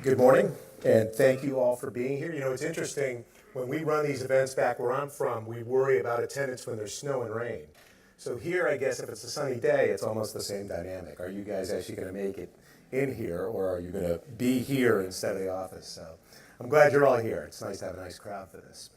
Good morning, and thank you all for being here. You know, it's interesting, when we run these events back where I'm from, we worry about attendance when there's snow and rain. So here, I guess, if it's a sunny day, it's almost the same dynamic. Are you guys actually going to make it in here, or are you going to be here instead of the office? So I'm glad you're all here. It's nice to have a nice crowd for this.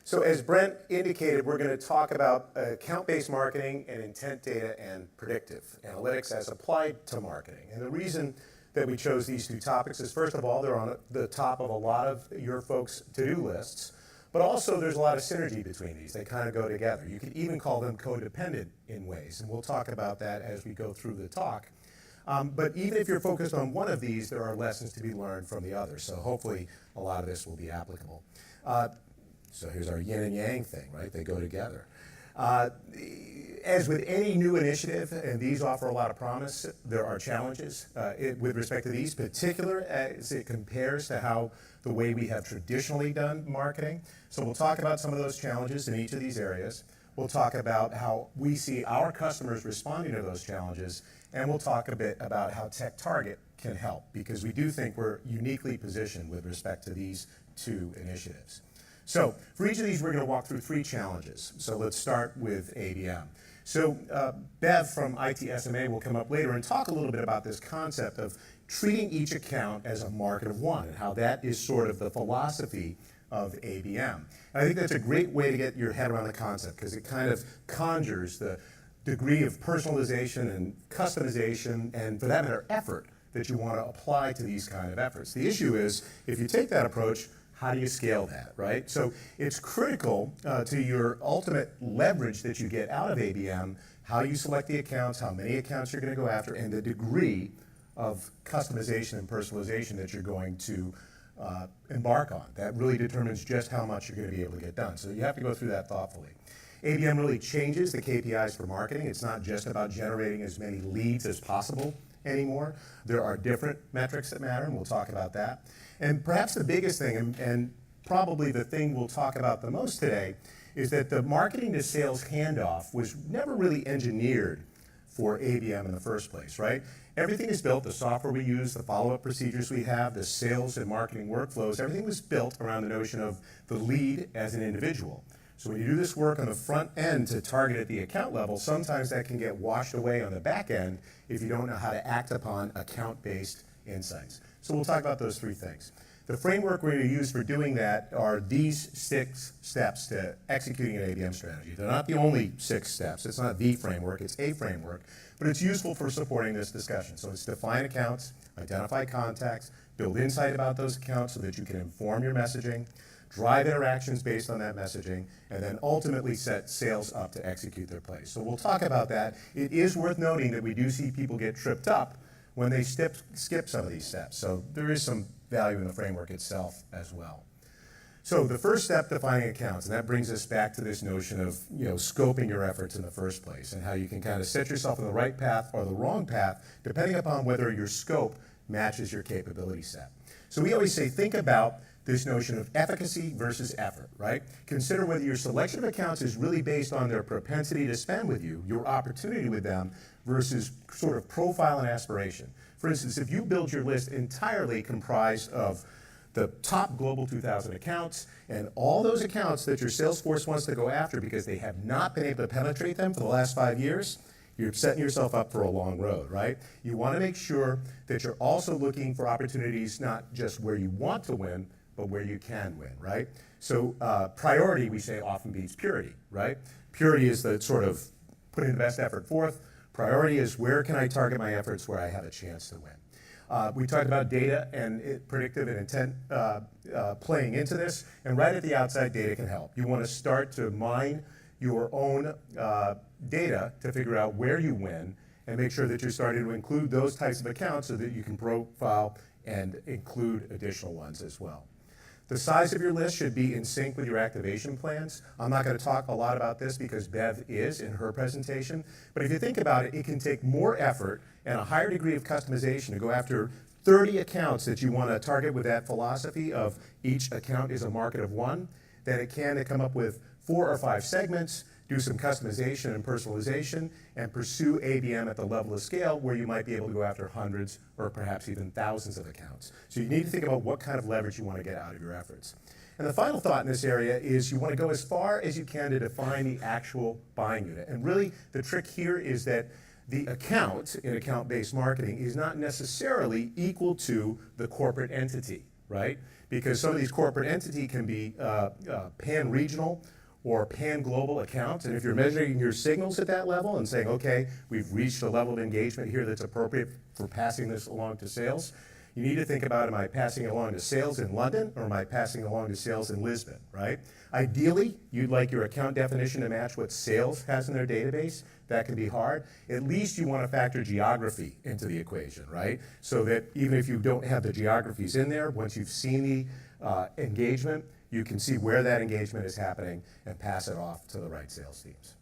So as Brent indicated, we're going to talk about account-based marketing and intent data and predictive analytics as applied to marketing. And the reason that we chose these two topics is, first of all, they're on the top of a lot of your folks' to-do lists, but also there's a lot of synergy between these. They kind of go together. You could even call them codependent in ways, and we'll talk about that as we go through the talk. But even if you're focused on one of these, there are lessons to be learned from the other. So hopefully a lot of this will be applicable. So here's our yin and yang thing, right? They go together. As with any new initiative, and these offer a lot of promise, there are challenges with respect to these, particular as it compares to how the way we have traditionally done marketing. So we'll talk about some of those challenges in each of these areas. We'll talk about how we see our customers responding to those challenges, and we'll talk a bit about how TechTarget can help, because we do think we're uniquely positioned with respect to these two initiatives. So for each of these, we're going to walk through three challenges. So let's start with ABM. So Bev from ITSMA will come up later and talk a little bit about this concept of treating each account as a market of one, and how that is sort of the philosophy of ABM. And I think that's a great way to get your head around the concept, because it kind of conjures the degree of personalization and customization, and for that matter, effort that you want to apply to these kind of efforts. The issue is, if you take that approach, how do you scale that, right? So it's critical to your ultimate leverage that you get out of ABM, how you select the accounts, how many accounts you're going to go after, and the degree of customization and personalization that you're going to embark on. That really determines just how much you're going to be able to get done. So you have to go through that thoughtfully. ABM really changes the KPIs for marketing. It's not just about generating as many leads as possible anymore. There are different metrics that matter, and we'll talk about that. And perhaps the biggest thing, and probably the thing we'll talk about the most today, is that the marketing to sales handoff was never really engineered for ABM in the first place, right? Everything is built, the software we use, the follow-up procedures we have, the sales and marketing workflows, everything was built around the notion of the lead as an individual. So when you do this work on the front end to target at the account level, sometimes that can get washed away on the back end if you don't know how to act upon account-based insights. So we'll talk about those three things. The framework we're going to use for doing that are these 6 steps to executing an ABM strategy. They're not the only 6 steps. It's not the framework, it's a framework, but it's useful for supporting this discussion. So it's define accounts, identify contacts, build insight about those accounts so that you can inform your messaging, drive interactions based on that messaging, and then ultimately set sales up to execute their plays. So we'll talk about that. It is worth noting that we do see people get tripped up when they skip some of these steps. So there is some value in the framework itself as well. So the first step, defining accounts, and that brings us back to this notion of scoping your efforts in the first place, and how you can kind of set yourself on the right path or the wrong path, depending upon whether your scope matches your capability set. So we always say, think about this notion of efficacy versus effort, right? Consider whether your selection of accounts is really based on their propensity to spend with you, your opportunity with them, versus sort of profile and aspiration. For instance, if you build your list entirely comprised of the top Global 2000 accounts, and all those accounts that your sales force wants to go after because they have not been able to penetrate them for the last 5 years, you're setting yourself up for a long road, right? You want to make sure that you're also looking for opportunities not just where you want to win, but where you can win, right? So priority, we say, often beats purity, right? Purity is the sort of putting the best effort forth. Priority is, where can I target my efforts where I have a chance to win? We talked about data and predictive and intent playing into this, and right at the outside, data can help. You want to start to mine your own data to figure out where you win, and make sure that you're starting to include those types of accounts so that you can profile and include additional ones as well. The size of your list should be in sync with your activation plans. I'm not going to talk a lot about this because Bev is in her presentation, but if you think about it, it can take more effort and a higher degree of customization to go after 30 accounts that you want to target with that philosophy of each account is a market of one, than it can to come up with 4 or 5 segments, do some customization and personalization, and pursue ABM at the level of scale where you might be able to go after hundreds or perhaps even thousands of accounts. So you need to think about what kind of leverage you want to get out of your efforts. And the final thought in this area is you want to go as far as you can to define the actual buying unit. And really, the trick here is that the account in account-based marketing is not necessarily equal to the corporate entity, right? Because some of these corporate entity can be pan-regional or pan-global accounts, and if you're measuring your signals at that level and saying, okay, we've reached a level of engagement here that's appropriate for passing this along to sales, you need to think about, am I passing it along to sales in London or am I passing it along to sales in Lisbon, right? Ideally, you'd like your account definition to match what sales has in their database. That can be hard. At least you want to factor geography into the equation, right? So that even if you don't have the geographies in there, once you've seen the engagement, you can see where that engagement is happening and pass it off to the right sales teams.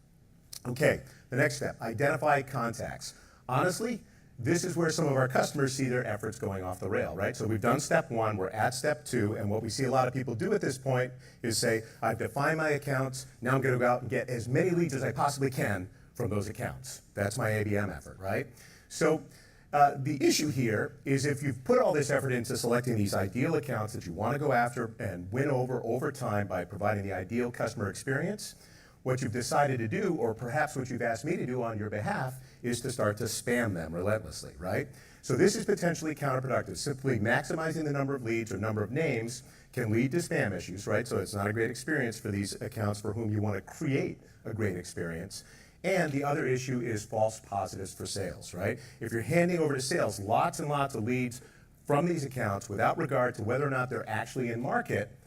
Okay, the next step, identify contacts. Honestly, this is where some of our customers see their efforts going off the rail, right? So we've done step one, we're at step two, and what we see a lot of people do at this point is say, I've defined my accounts, now I'm gonna go out and get as many leads as I possibly can from those accounts. That's my ABM effort, right? So the issue here is if you've put all this effort into selecting these ideal accounts that you wanna go after and win over time by providing the ideal customer experience, what you've decided to do, or perhaps what you've asked me to do on your behalf, is to start to spam them relentlessly, right? So this is potentially counterproductive. Simply maximizing the number of leads or number of names can lead to spam issues, right? So it's not a great experience for these accounts for whom you want to create a great experience. And the other issue is false positives for sales, right? If you're handing over to sales lots and lots of leads from these accounts without regard to whether or not they're actually in market,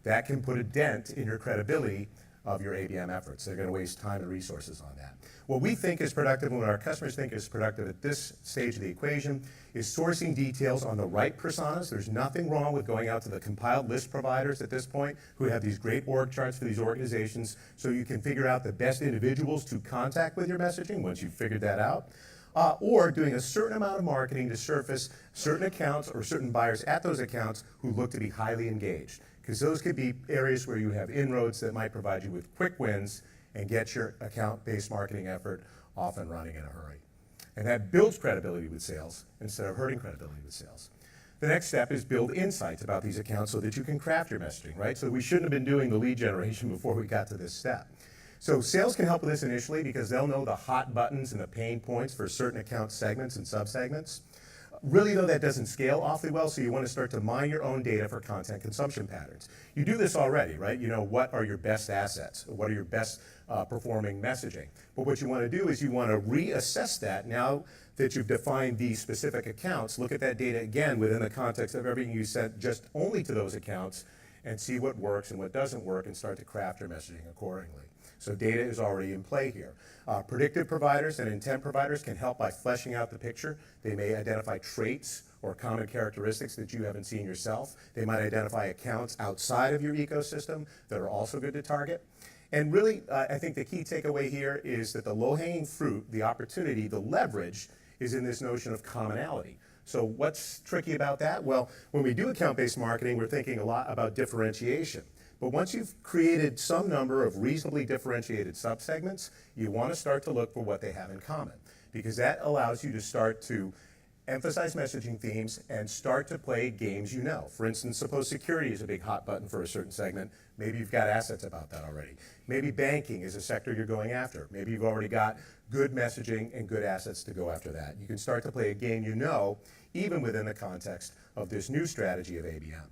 that can put a dent in your credibility of your ABM efforts. They're going to waste time and resources on that. What we think is productive and what our customers think is productive at this stage of the equation is sourcing details on the right personas. There's nothing wrong with going out to the compiled list providers at this point who have these great org charts for these organizations so you can figure out the best individuals to contact with your messaging once you've figured that out. Or doing a certain amount of marketing to surface certain accounts or certain buyers at those accounts who look to be highly engaged. Because those could be areas where you have inroads that might provide you with quick wins and get your account-based marketing effort off and running in a hurry. And that builds credibility with sales instead of hurting credibility with sales. The next step is build insights about these accounts so that you can craft your messaging, right? So we shouldn't have been doing the lead generation before we got to this step. So sales can help with this initially because they'll know the hot buttons and the pain points for certain account segments and subsegments. Really, though, that doesn't scale awfully well, so you want to start to mine your own data for content consumption patterns. You do this already, right? You know, what are your best assets? What are your best performing messaging? But what you want to do is you want to reassess that now that you've defined these specific accounts. Look at that data again within the context of everything you sent just only to those accounts and see what works and what doesn't work and start to craft your messaging accordingly. So data is already in play here. Predictive providers and intent providers can help by fleshing out the picture. They may identify traits or common characteristics that you haven't seen yourself. They might identify accounts outside of your ecosystem that are also good to target. And really, I think the key takeaway here is that the low-hanging fruit, the opportunity, the leverage is in this notion of commonality. So what's tricky about that? Well, when we do account-based marketing, we're thinking a lot about differentiation. But once you've created some number of reasonably differentiated subsegments, you want to start to look for what they have in common, because that allows you to start to emphasize messaging themes and start to play games you know. For instance, suppose security is a big hot button for a certain segment. Maybe you've got assets about that already. Maybe banking is a sector you're going after. Maybe you've already got good messaging and good assets to go after that. You can start to play a game you know, even within the context of this new strategy of ABM.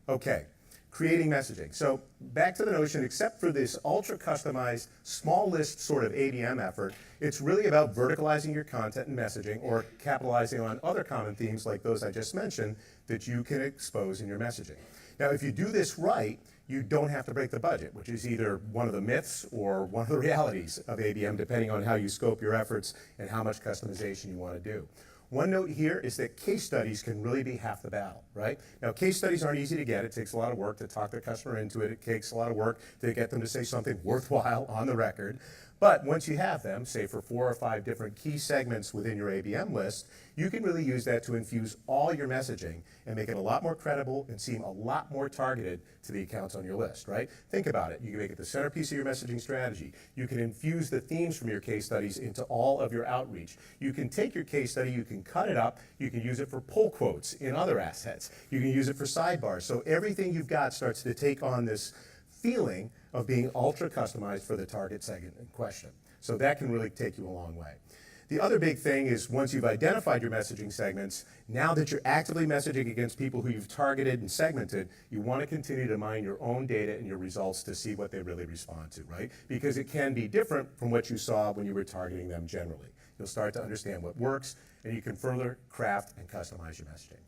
Okay. Creating messaging. So back to the notion, except for this ultra customized small list sort of ABM effort, it's really about verticalizing your content and messaging or capitalizing on other common themes like those I just mentioned that you can expose in your messaging. Now, if you do this right, you don't have to break the budget, which is either one of the myths or one of the realities of ABM, depending on how you scope your efforts and how much customization you want to do. One note here is that case studies can really be half the battle, right? Now, case studies aren't easy to get. It takes a lot of work to talk the customer into it. It takes a lot of work to get them to say something worthwhile on the record. But once you have them, say for 4 or 5 different key segments within your ABM list, you can really use that to infuse all your messaging and make it a lot more credible and seem a lot more targeted to the accounts on your list, right? Think about it. You can make it the centerpiece of your messaging strategy. You can infuse the themes from your case studies into all of your outreach. You can take your case study, you can cut it up, you can use it for pull quotes in other assets. You can use it for sidebars. So everything you've got starts to take on this feeling of being ultra customized for the target segment in question. So that can really take you a long way. The other big thing is once you've identified your messaging segments, now that you're actively messaging against people who you've targeted and segmented, you want to continue to mine your own data and your results to see what they really respond to, right? Because it can be different from what you saw when you were targeting them generally. You'll start to understand what works, and you can further craft and customize your messaging.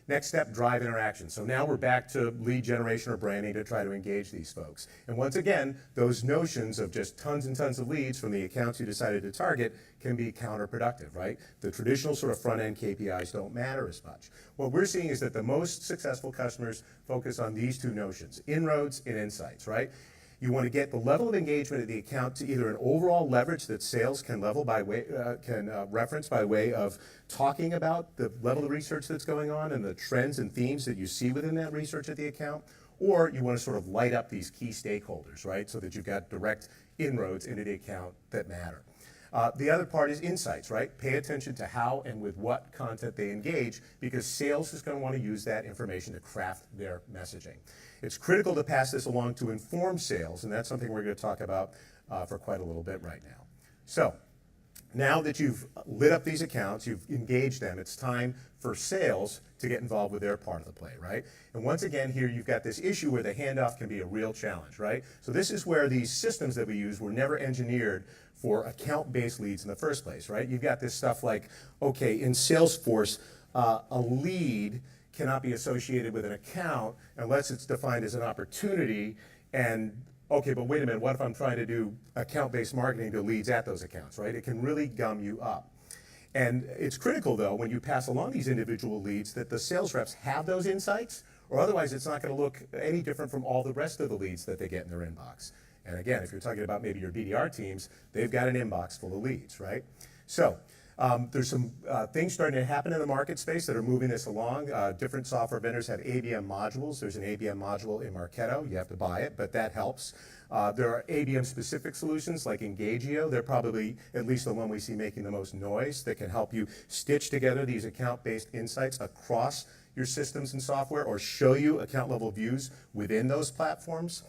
Next step, drive interaction. So now we're back to lead generation or branding to try to engage these folks. And once again, those notions of just tons and tons of leads from the accounts you decided to target can be counterproductive, right? The traditional sort of front-end KPIs don't matter as much. What we're seeing is that the most successful customers focus on these 2 notions, inroads and insights, right? You want to get the level of engagement of the account to either an overall leverage that sales can reference by way of talking about the level of research that's going on and the trends and themes that you see within that research at the account, or you want to sort of light up these key stakeholders, right, so that you've got direct inroads into the account that matter. The other part is insights, right? Pay attention to how and with what content they engage, because sales is going to want to use that information to craft their messaging. It's critical to pass this along to inform sales, and that's something we're going to talk about for quite a little bit right now. So now that you've lit up these accounts, you've engaged them, it's time for sales to get involved with their part of the play, right? And once again, here you've got this issue where the handoff can be a real challenge, right? So this is where these systems that we use were never engineered for account-based leads in the first place, right? You've got this stuff like, okay, in Salesforce, a lead cannot be associated with an account unless it's defined as an opportunity. And okay, but wait a minute, what if I'm trying to do account-based marketing to leads at those accounts, right? It can really gum you up. And it's critical, though, when you pass along these individual leads that the sales reps have those insights, or otherwise it's not going to look any different from all the rest of the leads that they get in their inbox. And again, if you're talking about maybe your BDR teams, they've got an inbox full of leads, right? So there's some things starting to happen in the market space that are moving this along. Different software vendors have ABM modules. There's an ABM module in Marketo. You have to buy it, but that helps. There are ABM-specific solutions like Engagio. They're probably at least the one we see making the most noise that can help you stitch together these account-based insights across your systems and software or show you account-level views within those platforms.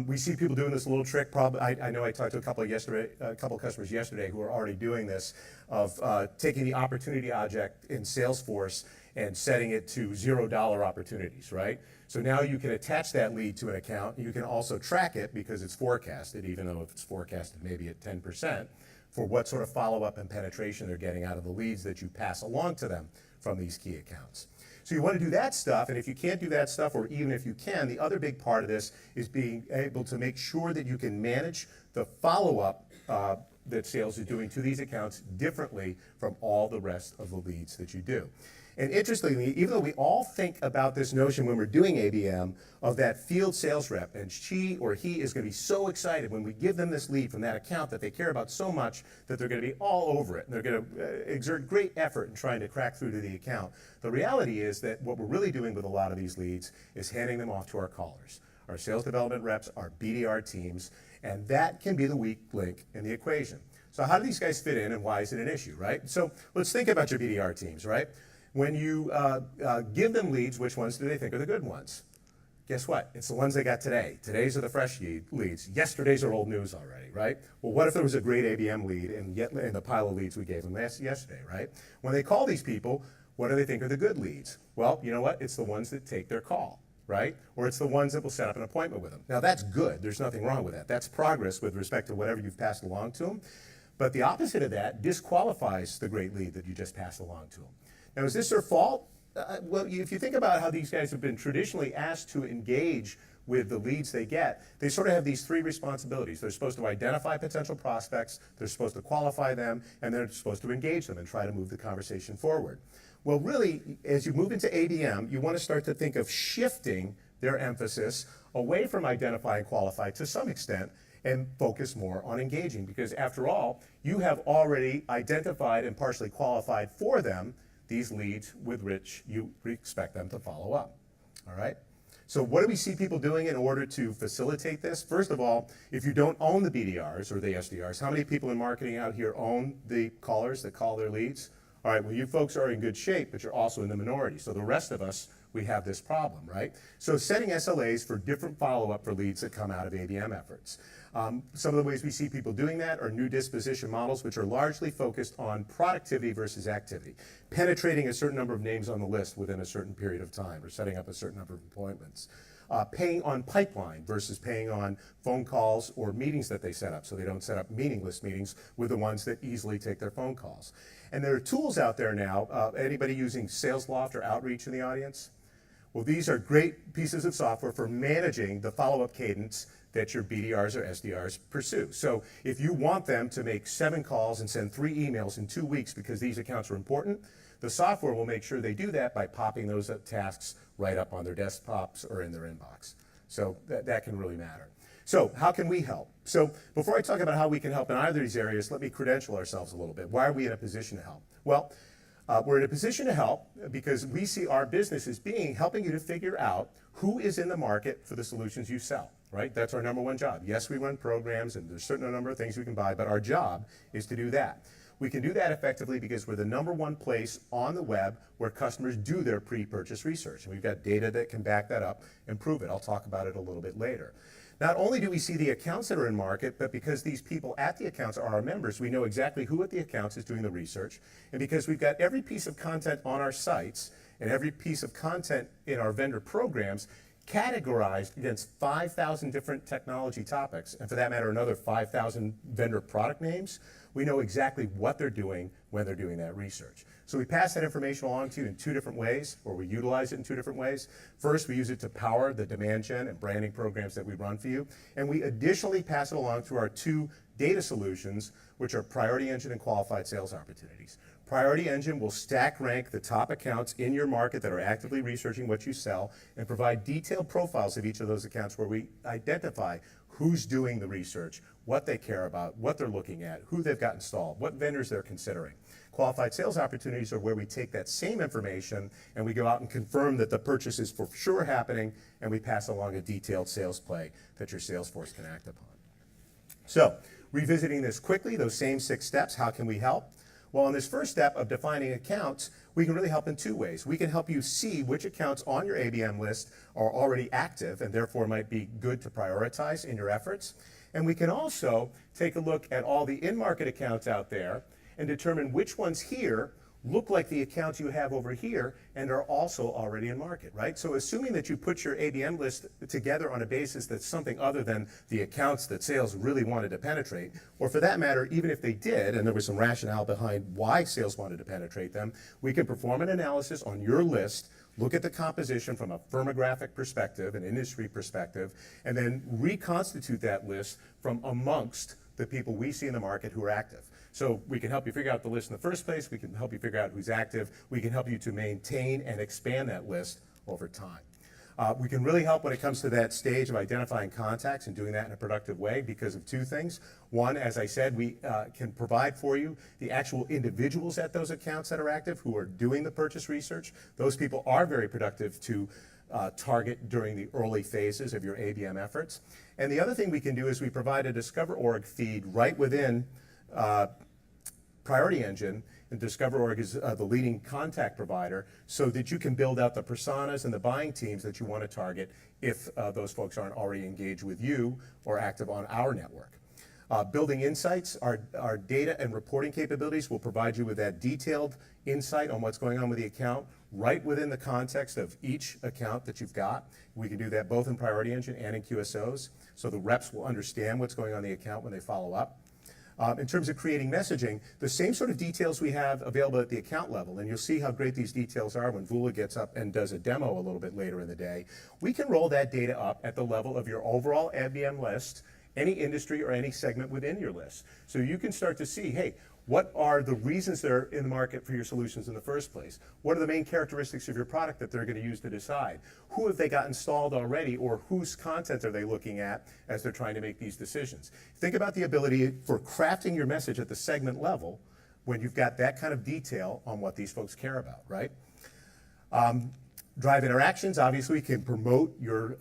We see people doing this little trick. I know I talked to a couple of customers yesterday who are already doing this, of taking the opportunity object in Salesforce and setting it to $0 opportunities, right? So now you can attach that lead to an account. You can also track it because it's forecasted, even though if it's forecasted maybe at 10%, for what sort of follow-up and penetration they're getting out of the leads that you pass along to them from these key accounts. So you want to do that stuff, and if you can't do that stuff, or even if you can, the other big part of this is being able to make sure that you can manage the follow-up that sales is doing to these accounts differently from all the rest of the leads that you do. And interestingly, even though we all think about this notion when we're doing ABM of that field sales rep, and she or he is going to be so excited when we give them this lead from that account that they care about so much that they're going to be all over it, and they're going to exert great effort in trying to crack through to the account. The reality is that what we're really doing with a lot of these leads is handing them off to our callers, our sales development reps, our BDR teams, and that can be the weak link in the equation. So how do these guys fit in, and why is it an issue, right? So let's think about your BDR teams, right? When you give them leads, which ones do they think are the good ones? Guess what? It's the ones they got today. Today's are the fresh leads. Yesterday's are old news already, right? Well, what if there was a great ABM lead in the pile of leads we gave them yesterday, right? When they call these people, what do they think are the good leads? Well, you know what? It's the ones that take their call, right? Or it's the ones that will set up an appointment with them. Now, that's good. There's nothing wrong with that. That's progress with respect to whatever you've passed along to them. But the opposite of that disqualifies the great lead that you just passed along to them. Now, is this their fault? Well, if you think about how these guys have been traditionally asked to engage with the leads they get, they sort of have these three responsibilities. They're supposed to identify potential prospects, they're supposed to qualify them, and they're supposed to engage them and try to move the conversation forward. Well, really, as you move into ABM, you want to start to think of shifting their emphasis away from identify and qualify to some extent and focus more on engaging, because after all, you have already identified and partially qualified for them these leads with which you expect them to follow up. All right? So what do we see people doing in order to facilitate this? First of all, if you don't own the BDRs or the SDRs, how many people in marketing out here own the callers that call their leads? All right, well, you folks are in good shape, but you're also in the minority. So the rest of us, we have this problem, right? So setting SLAs for different follow-up for leads that come out of ABM efforts. Some of the ways we see people doing that are new disposition models, which are largely focused on productivity versus activity, penetrating a certain number of names on the list within a certain period of time, or setting up a certain number of appointments. Paying on pipeline versus paying on phone calls or meetings that they set up, so they don't set up meaningless meetings with the ones that easily take their phone calls. And there are tools out there now. Anybody using SalesLoft or Outreach in the audience? Well, these are great pieces of software for managing the follow-up cadence that your BDRs or SDRs pursue. So if you want them to make 7 calls and send 3 emails in 2 weeks because these accounts are important, the software will make sure they do that by popping those tasks right up on their desktops or in their inbox. So that can really matter. So how can we help? So before I talk about how we can help in either of these areas, let me credential ourselves a little bit. Why are we in a position to help? Well, we're in a position to help because we see our business as being helping you to figure out who is in the market for the solutions you sell, right? That's our number one job. Yes, we run programs and there's a certain number of things we can buy, but our job is to do that. We can do that effectively because we're the number one place on the web where customers do their pre-purchase research. And we've got data that can back that up and prove it. I'll talk about it a little bit later. Not only do we see the accounts that are in market, but because these people at the accounts are our members, we know exactly who at the accounts is doing the research. And because we've got every piece of content on our sites and every piece of content in our vendor programs categorized against 5,000 different technology topics, and for that matter, another 5,000 vendor product names, we know exactly what they're doing when they're doing that research. So we pass that information along to you in 2 different ways, or we utilize it in 2 different ways. First, we use it to power the demand gen and branding programs that we run for you. And we additionally pass it along through our 2 data solutions, which are Priority Engine and Qualified Sales Opportunities. Priority Engine will stack rank the top accounts in your market that are actively researching what you sell and provide detailed profiles of each of those accounts where we identify who's doing the research, what they care about, what they're looking at, who they've got installed, what vendors they're considering. Qualified Sales Opportunities are where we take that same information and we go out and confirm that the purchase is for sure happening, and we pass along a detailed sales play that your sales force can act upon. So, revisiting this quickly, those same 6 steps, how can we help? Well, in this first step of defining accounts, we can really help in 2 ways. We can help you see which accounts on your ABM list are already active and therefore might be good to prioritize in your efforts. And we can also take a look at all the in-market accounts out there and determine which ones here look like the accounts you have over here and are also already in market, right? So assuming that you put your ABM list together on a basis that's something other than the accounts that sales really wanted to penetrate, or for that matter, even if they did, and there was some rationale behind why sales wanted to penetrate them, we can perform an analysis on your list, look at the composition from a firmographic perspective, an industry perspective, and then reconstitute that list from amongst the people we see in the market who are active. So we can help you figure out the list in the first place, we can help you figure out who's active, we can help you to maintain and expand that list over time. We can really help when it comes to that stage of identifying contacts and doing that in a productive way because of 2 things. One, as I said, we can provide for you the actual individuals at those accounts that are active who are doing the purchase research. Those people are very productive to target during the early phases of your ABM efforts. And the other thing we can do is we provide a Discover.org feed right within Priority Engine, and Discover.org is the leading contact provider, so that you can build out the personas and the buying teams that you want to target if those folks aren't already engaged with you or active on our network. Building insights, our data and reporting capabilities will provide you with that detailed insight on what's going on with the account right within the context of each account that you've got. We can do that both in Priority Engine and in QSOs, so the reps will understand what's going on in the account when they follow up. In terms of creating messaging, the same sort of details we have available at the account level, and you'll see how great these details are when Vula gets up and does a demo a little bit later in the day. We can roll that data up at the level of your overall ABM list, any industry or any segment within your list. So you can start to see, hey, what are the reasons they're in the market for your solutions in the first place? What are the main characteristics of your product that they're going to use to decide? Who have they got installed already, or whose content are they looking at as they're trying to make these decisions? Think about the ability for crafting your message at the segment level when you've got that kind of detail on what these folks care about, right? Drive interactions, obviously, can promote your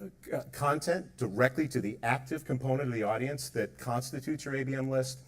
content directly to the active component of the audience that constitutes your ABM list,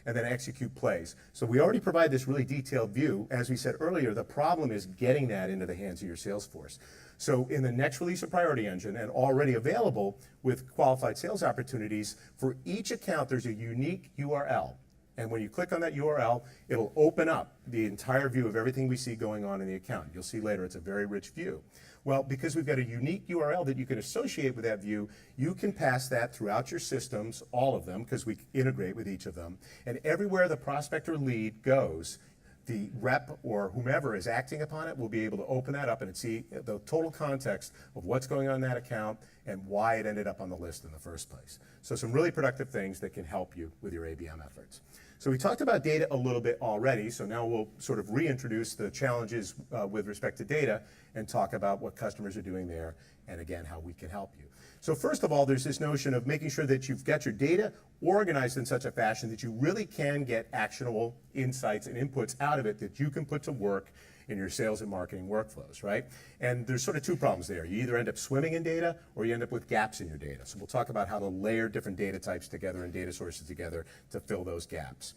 and then execute plays. So we already provide this really detailed view. As we said earlier, the problem is getting that into the hands of your sales force. So in the next release of Priority Engine, and already available with qualified sales opportunities, for each account there's a unique URL. And when you click on that URL, it'll open up the entire view of everything we see going on in the account. You'll see later it's a very rich view. Well, because we've got a unique URL that you can associate with that view, you can pass that throughout your systems, all of them, because we integrate with each of them. And everywhere the prospect or lead goes, the rep or whomever is acting upon it will be able to open that up and see the total context of what's going on in that account and why it ended up on the list in the first place. So some really productive things that can help you with your ABM efforts. So we talked about data a little bit already, so now we'll sort of reintroduce the challenges with respect to data and talk about what customers are doing there and again, how we can help you. So first of all, there's this notion of making sure that you've got your data organized in such a fashion that you really can get actionable insights and inputs out of it that you can put to work in your sales and marketing workflows, right? And there's sort of two problems there. You either end up swimming in data or you end up with gaps in your data. So we'll talk about how to layer different data types together and data sources together to fill those gaps.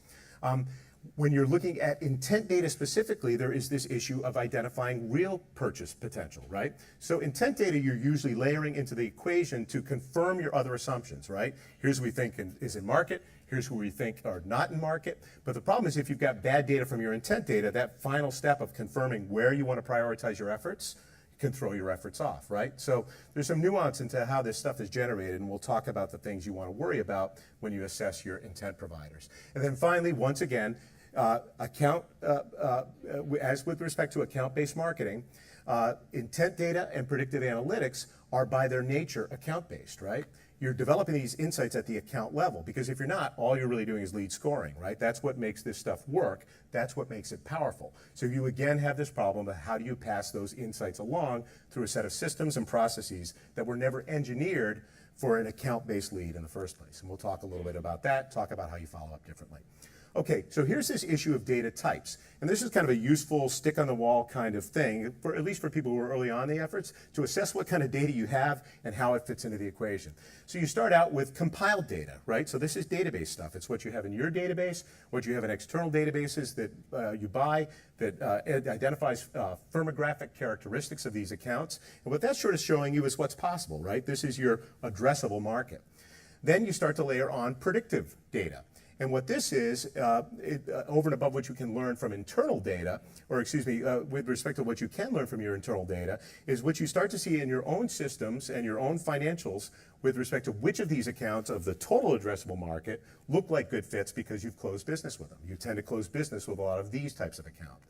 When you're looking at intent data specifically, there is this issue of identifying real purchase potential, right? So intent data you're usually layering into the equation to confirm your other assumptions, right? Here's who we think is in market, here's who we think are not in market. But the problem is if you've got bad data from your intent data, that final step of confirming where you want to prioritize your efforts can throw your efforts off, right? So there's some nuance into how this stuff is generated, and we'll talk about the things you want to worry about when you assess your intent providers. And then finally, once again, as with respect to account-based marketing, intent data and predictive analytics are by their nature account-based, right? You're developing these insights at the account level, because if you're not, all you're really doing is lead scoring, right? That's what makes this stuff work. That's what makes it powerful. So you again have this problem of how do you pass those insights along through a set of systems and processes that were never engineered for an account-based lead in the first place. And we'll talk a little bit about that, talk about how you follow up differently. Okay, so here's this issue of data types. And this is kind of a useful stick-on-the-wall kind of thing, for at least for people who are early on in the efforts, to assess what kind of data you have and how it fits into the equation. So you start out with compiled data, right? So this is database stuff. It's what you have in your database, what you have in external databases that you buy, that identifies firmographic characteristics of these accounts. And what that's sort of showing you is what's possible, right? This is your addressable market. Then you start to layer on predictive data. And what this is, over and above what you can learn from internal data, or excuse me, with respect to what you can learn from your internal data, is what you start to see in your own systems and your own financials with respect to which of these accounts of the total addressable market look like good fits because you've closed business with them. You tend to close business with a lot of these types of accounts.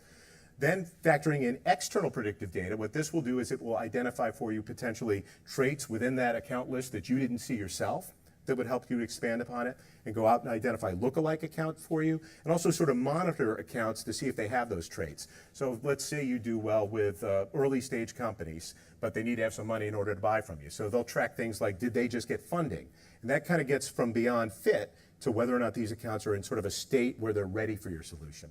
Then factoring in external predictive data, what this will do is it will identify for you potentially traits within that account list that you didn't see yourself that would help you expand upon it and go out and identify lookalike accounts for you, and also sort of monitor accounts to see if they have those traits. So let's say you do well with early stage companies, but they need to have some money in order to buy from you. So they'll track things like, did they just get funding? And that kind of gets from beyond fit to whether or not these accounts are in sort of a state where they're ready for your solution.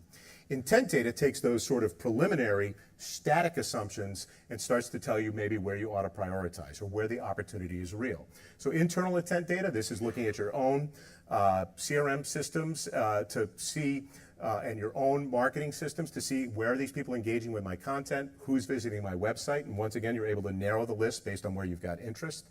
Intent data takes those sort of preliminary static assumptions and starts to tell you maybe where you ought to prioritize or where the opportunity is real. So internal intent data, this is looking at your own CRM systems to see and your own marketing systems to see where are these people engaging with my content, who's visiting my website, and once again, you're able to narrow the list based on where you've got interest.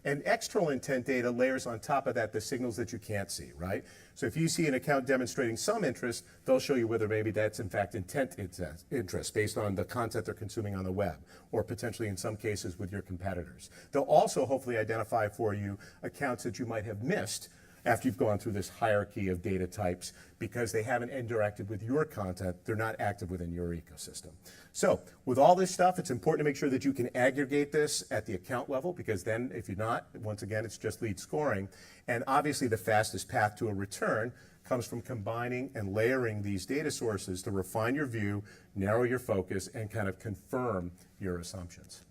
And external intent data layers on top of that the signals that you can't see, right? So if you see an account demonstrating some interest, they'll show you whether maybe that's in fact interest based on the content they're consuming on the web, or potentially in some cases with your competitors. They'll also hopefully identify for you accounts that you might have missed after you've gone through this hierarchy of data types because they haven't interacted with your content, they're not active within your ecosystem. So with all this stuff, it's important to make sure that you can aggregate this at the account level, because then if you're not, once again, it's just lead scoring. And obviously the fastest path to a return comes from combining and layering these data sources to refine your view, narrow your focus, and kind of confirm your assumptions.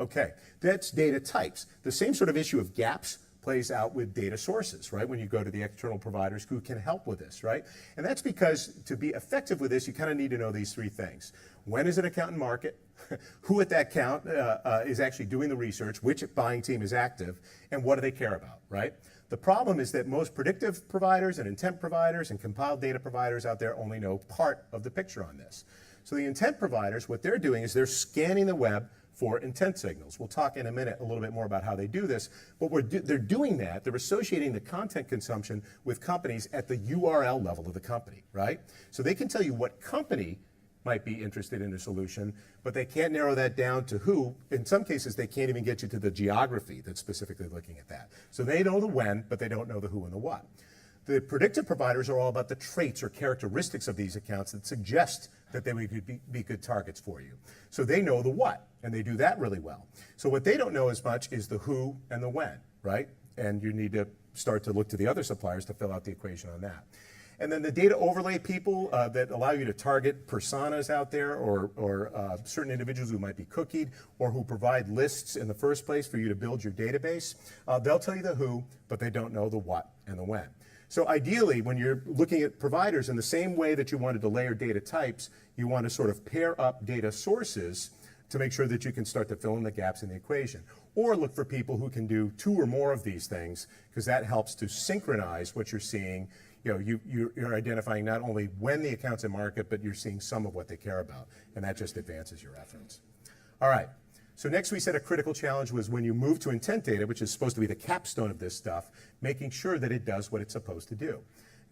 Okay, that's data types. The same sort of issue of gaps plays out with data sources, right? When you go to the external providers who can help with this, right? And that's because to be effective with this, you kind of need to know these three things. When is an account in market? Who at that account is actually doing the research? Which buying team is active? And what do they care about, right? The problem is that most predictive providers and intent providers and compiled data providers out there only know part of the picture on this. So the intent providers, what they're doing is they're scanning the web for intent signals. We'll talk in a minute a little bit more about how they do this, but they're doing that, they're associating the content consumption with companies at the URL level of the company, right? So they can tell you what company might be interested in a solution, but they can't narrow that down to who. In some cases, they can't even get you to the geography that's specifically looking at that. So they know the when, but they don't know the who and the what. The predictive providers are all about the traits or characteristics of these accounts that suggest that they would be good targets for you. So they know the what, and they do that really well. So what they don't know as much is the who and the when, right? And you need to start to look to the other suppliers to fill out the equation on that. And then the data overlay people that allow you to target personas out there, or certain individuals who might be cookied, or who provide lists in the first place for you to build your database. They'll tell you the who, but they don't know the what and the when. So ideally, when you're looking at providers, in the same way that you wanted to layer data types, you want to sort of pair up data sources to make sure that you can start to fill in the gaps in the equation. Or look for people who can do two or more of these things, because that helps to synchronize what you're seeing. You know, you're identifying not only when the account's in market, but you're seeing some of what they care about, and that just advances your efforts. All right, so next we said a critical challenge was when you move to intent data, which is supposed to be the capstone of this stuff, making sure that it does what it's supposed to do.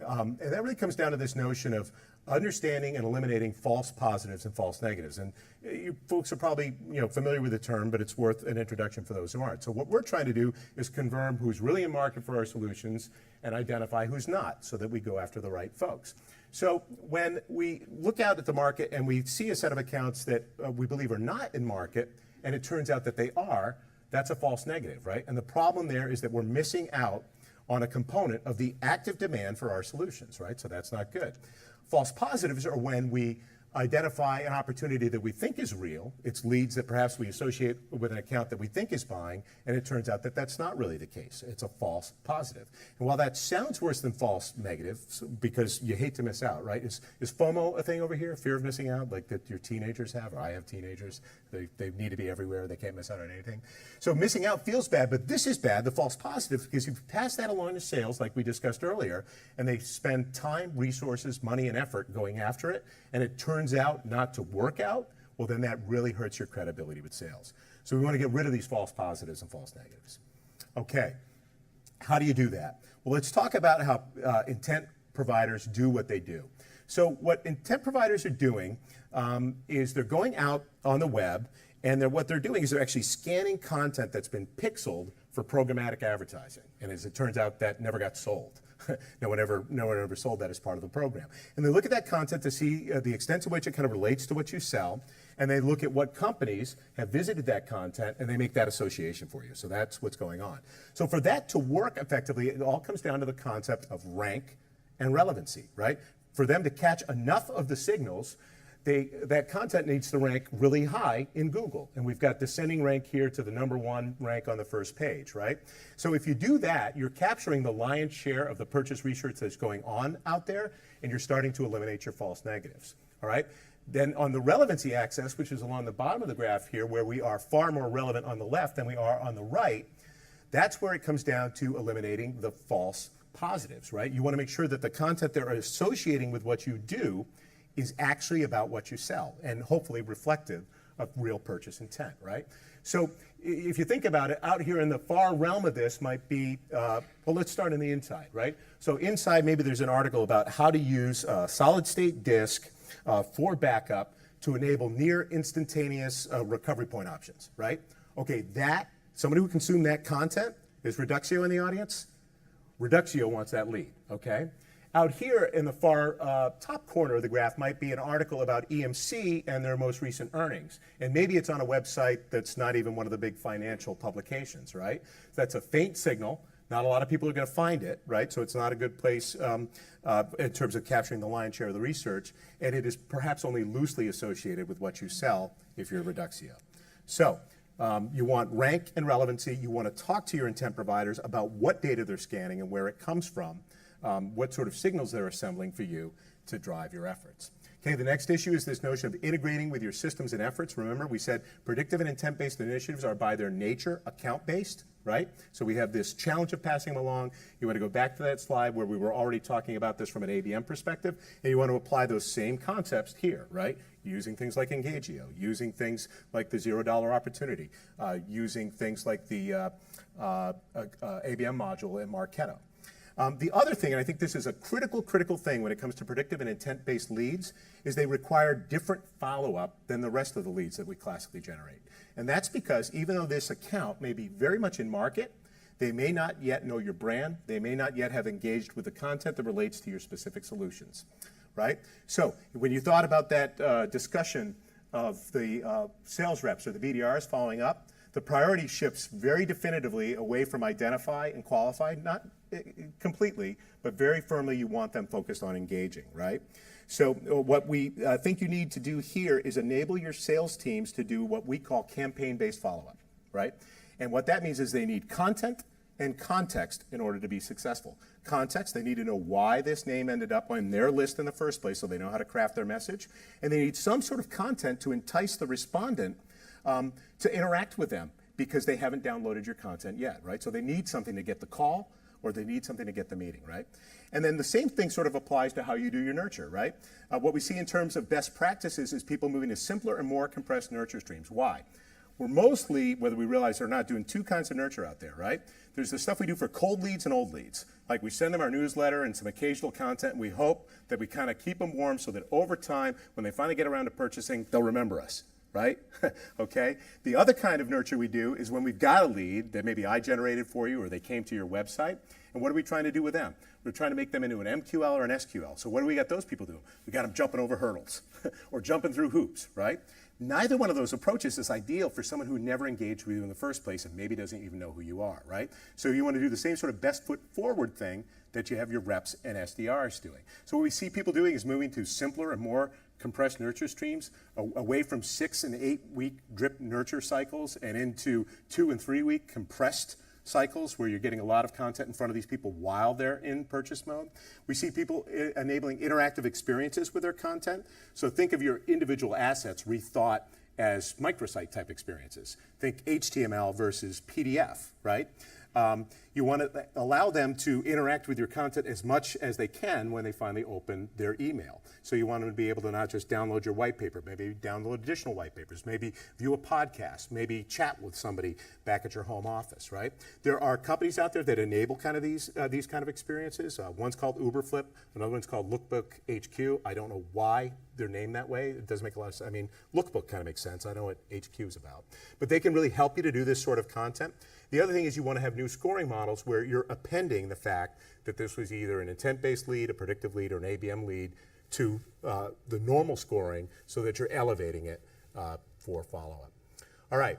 And that really comes down to this notion of understanding and eliminating false positives and false negatives. And you folks are probably familiar with the term, but it's worth an introduction for those who aren't. So what we're trying to do is confirm who's really in market for our solutions and identify who's not, so that we go after the right folks. So when we look out at the market and we see a set of accounts that we believe are not in market, and it turns out that they are, that's a false negative, right? And the problem there is that we're missing out on a component of the active demand for our solutions, right? So that's not good. False positives are when we identify an opportunity that we think is real. It's leads that perhaps we associate with an account that we think is buying, and it turns out that that's not really the case. It's a false positive. And while that sounds worse than false negative, because you hate to miss out, right? Is FOMO a thing over here, fear of missing out, like that your teenagers have, or I have teenagers? They need to be everywhere. They can't miss out on anything. So missing out feels bad, but this is bad, the false positive, because you've passed that along to sales, like we discussed earlier, and they spend time, resources, money, and effort going after it, and it turns out not to work out, well, then that really hurts your credibility with sales. So we want to get rid of these false positives and false negatives. Okay, how do you do that? Well, let's talk about how intent providers do what they do. So what intent providers are doing is they're going out on the web, and what they're doing is they're actually scanning content that's been pixeled for programmatic advertising. And as it turns out, that never got sold. No one ever sold that as part of the program. And they look at that content to see the extent to which it kind of relates to what you sell, and they look at what companies have visited that content, and they make that association for you. So that's what's going on. So for that to work effectively, it all comes down to the concept of rank and relevancy, right? For them to catch enough of the signals, that content needs to rank really high in Google. And we've got descending rank here to the #1 rank on the first page, right? So if you do that, you're capturing the lion's share of the purchase research that's going on out there, and you're starting to eliminate your false negatives, all right? Then on the relevancy axis, which is along the bottom of the graph here, where we are far more relevant on the left than we are on the right, that's where it comes down to eliminating the false positives, right? You want to make sure that the content they're associating with what you do is actually about what you sell, and hopefully reflective of real purchase intent, right? So if you think about it, out here in the far realm of this might be, well, let's start in the inside, right? So inside, maybe there's an article about how to use a solid state disk for backup to enable near instantaneous recovery point options, right? Okay, somebody who consumed that content, is Reduxio in the audience? Reduxio wants that lead, okay? Out here in the far top corner of the graph might be an article about EMC and their most recent earnings. And maybe it's on a website that's not even one of the big financial publications, right? That's a faint signal. Not a lot of people are going to find it, right? So it's not a good place in terms of capturing the lion's share of the research. And it is perhaps only loosely associated with what you sell if you're Reduxio. So you want rank and relevancy. You want to talk to your intent providers about what data they're scanning and where it comes from. What sort of signals they're assembling for you to drive your efforts. Okay, the next issue is this notion of integrating with your systems and efforts. Remember, we said predictive and intent-based initiatives are by their nature account-based, right? So we have this challenge of passing them along. You want to go back to that slide where we were already talking about this from an ABM perspective, and you want to apply those same concepts here, right? Using things like Engagio, using things like the $0 opportunity, using things like the ABM module in Marketo. The other thing, and I think this is a critical thing when it comes to predictive and intent-based leads, is they require different follow-up than the rest of the leads that we classically generate. And that's because even though this account may be very much in market, they may not yet know your brand, they may not yet have engaged with the content that relates to your specific solutions, right? So when you thought about that discussion of the sales reps or the BDRs following up, the priority shifts very definitively away from identify and qualify, not completely, but very firmly you want them focused on engaging, right? So what we think you need to do here is enable your sales teams to do what we call campaign-based follow-up, right? And what that means is they need content and context in order to be successful. Context, they need to know why this name ended up on their list in the first place so they know how to craft their message. And they need some sort of content to entice the respondent to interact with them because they haven't downloaded your content yet, right? So they need something to get the call or they need something to get the meeting, right? And then the same thing sort of applies to how you do your nurture, right? What we see in terms of best practices is people moving to simpler and more compressed nurture streams. Why? We're mostly, whether we realize it or not, doing two kinds of nurture out there, right? There's the stuff we do for cold leads and old leads. Like we send them our newsletter and some occasional content, and we hope that we kind of keep them warm so that over time, when they finally get around to purchasing, they'll remember us. Right? Okay? The other kind of nurture we do is when we've got a lead that maybe I generated for you or they came to your website, and what are we trying to do with them? We're trying to make them into an MQL or an SQL. So what do we got those people doing? We got them jumping over hurdles or jumping through hoops, right? Neither one of those approaches is ideal for someone who never engaged with you in the first place and maybe doesn't even know who you are, right? So you want to do the same sort of best foot forward thing that you have your reps and SDRs doing. So what we see people doing is moving to simpler and more compressed nurture streams, away from 6 and 8 week drip nurture cycles and into 2 and 3 week compressed cycles where you're getting a lot of content in front of these people while they're in purchase mode. We see people enabling interactive experiences with their content. So think of your individual assets rethought as microsite type experiences. Think HTML versus PDF, right? You want to allow them to interact with your content as much as they can when they finally open their email. So you want them to be able to not just download your white paper, maybe download additional white papers, maybe view a podcast, maybe chat with somebody back at your home office, right? There are companies out there that enable kind of these kind of experiences. One's called Uberflip, another one's called Lookbook HQ. I don't know why they're named that way. It doesn't make a lot of sense. I mean, Lookbook kind of makes sense. I know what HQ is about. But they can really help you to do this sort of content. The other thing is you want to have new scoring models where you're appending the fact that this was either an intent-based lead, a predictive lead, or an ABM lead to the normal scoring so that you're elevating it for follow-up. All right.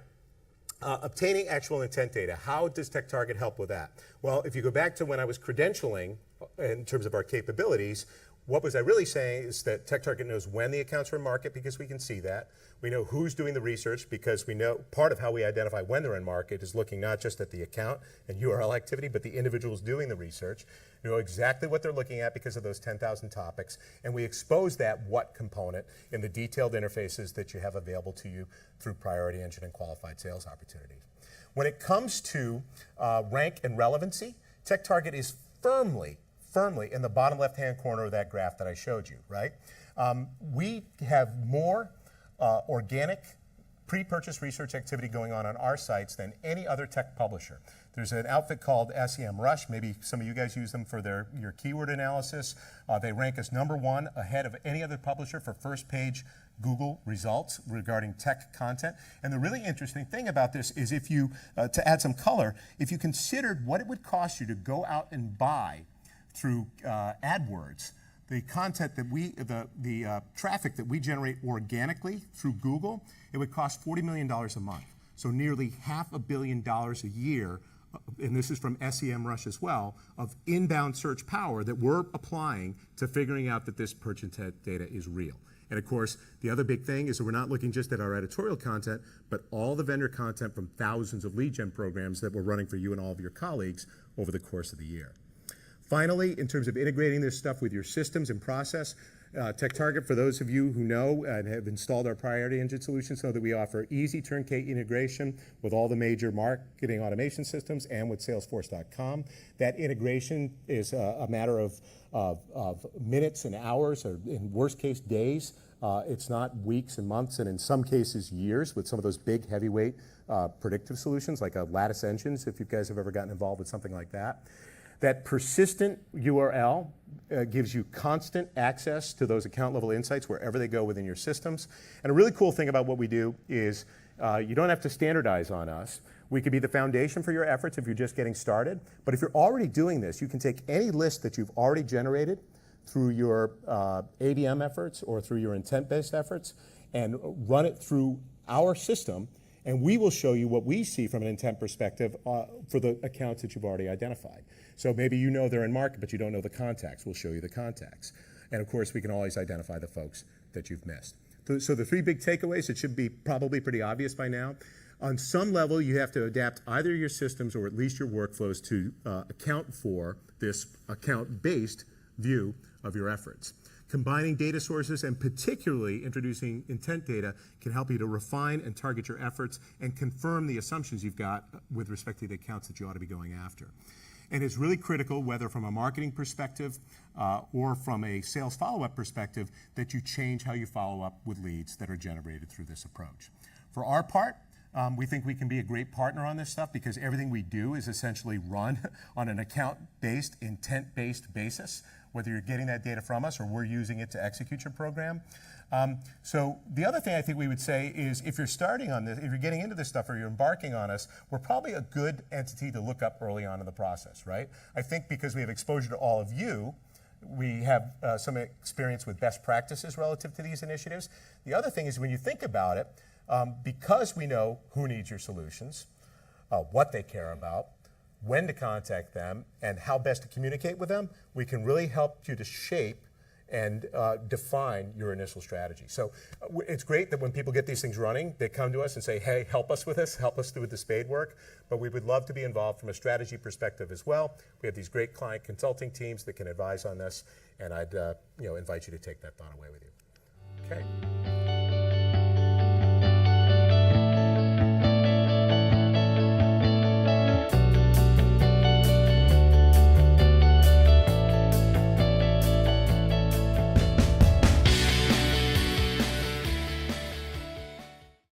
Obtaining actual intent data. How does TechTarget help with that? Well, if you go back to when I was credentialing in terms of our capabilities, what was I really saying is that TechTarget knows when the accounts are in market because we can see that. We know who's doing the research because we know part of how we identify when they're in market is looking not just at the account and URL activity, but the individuals doing the research. We know exactly what they're looking at because of those 10,000 topics, and we expose that what component in the detailed interfaces that you have available to you through Priority Engine and Qualified Sales Opportunities. When it comes to rank and relevancy, TechTarget is firmly in the bottom left-hand corner of that graph that I showed you, right? We have more organic pre-purchase research activity going on our sites than any other tech publisher. There's an outfit called SEMrush. Maybe some of you guys use them for your keyword analysis. They rank us #1 ahead of any other publisher for first page Google results regarding tech content. And the really interesting thing about this is if you, to add some color, if you considered what it would cost you to go out and buy through AdWords, the content that the traffic that we generate organically through Google, it would cost $40 million a month. So nearly $500 million a year, and this is from SEMrush as well, of inbound search power that we're applying to figuring out that this purchase intent data is real. And of course, the other big thing is that we're not looking just at our editorial content, but all the vendor content from thousands of lead gen programs that we're running for you and all of your colleagues over the course of the year. Finally, in terms of integrating this stuff with your systems and process, TechTarget, for those of you who know and have installed our priority engine solutions, know that we offer easy turnkey integration with all the major marketing automation systems and with Salesforce.com. That integration is a matter of minutes and hours, or in worst case days. It's not weeks and months, and in some cases years, with some of those big heavyweight predictive solutions like Lattice Engines, if you guys have ever gotten involved with something like that. That persistent URL gives you constant access to those account level insights wherever they go within your systems. And a really cool thing about what we do is you don't have to standardize on us. We could be the foundation for your efforts if you're just getting started. But if you're already doing this, you can take any list that you've already generated through your ABM efforts or through your intent-based efforts and run it through our system, and we will show you what we see from an intent perspective for the accounts that you've already identified. So maybe you know they're in market, but you don't know the contacts. We'll show you the contacts. And of course, we can always identify the folks that you've missed. So the 3 big takeaways, it should be probably pretty obvious by now. On some level, you have to adapt either your systems or at least your workflows to account for this account-based view of your efforts. Combining data sources and particularly introducing intent data can help you to refine and target your efforts and confirm the assumptions you've got with respect to the accounts that you ought to be going after. And it's really critical, whether from a marketing perspective or from a sales follow-up perspective, that you change how you follow up with leads that are generated through this approach. For our part, we think we can be a great partner on this stuff because everything we do is essentially run on an account-based, intent-based basis, whether you're getting that data from us or we're using it to execute your program. So the other thing I think we would say is if you're starting on this, if you're getting into this stuff or you're embarking on us, we're probably a good entity to look up early on in the process, right? I think because we have exposure to all of you, we have some experience with best practices relative to these initiatives. The other thing is when you think about it, because we know who needs your solutions, what they care about, when to contact them, and how best to communicate with them, we can really help you to shape and define your initial strategy. So it's great that when people get these things running, they come to us and say, hey, help us with this, help us do the spade work, but we would love to be involved from a strategy perspective as well. We have these great client consulting teams that can advise on this, and I'd invite you to take that thought away with you. Okay.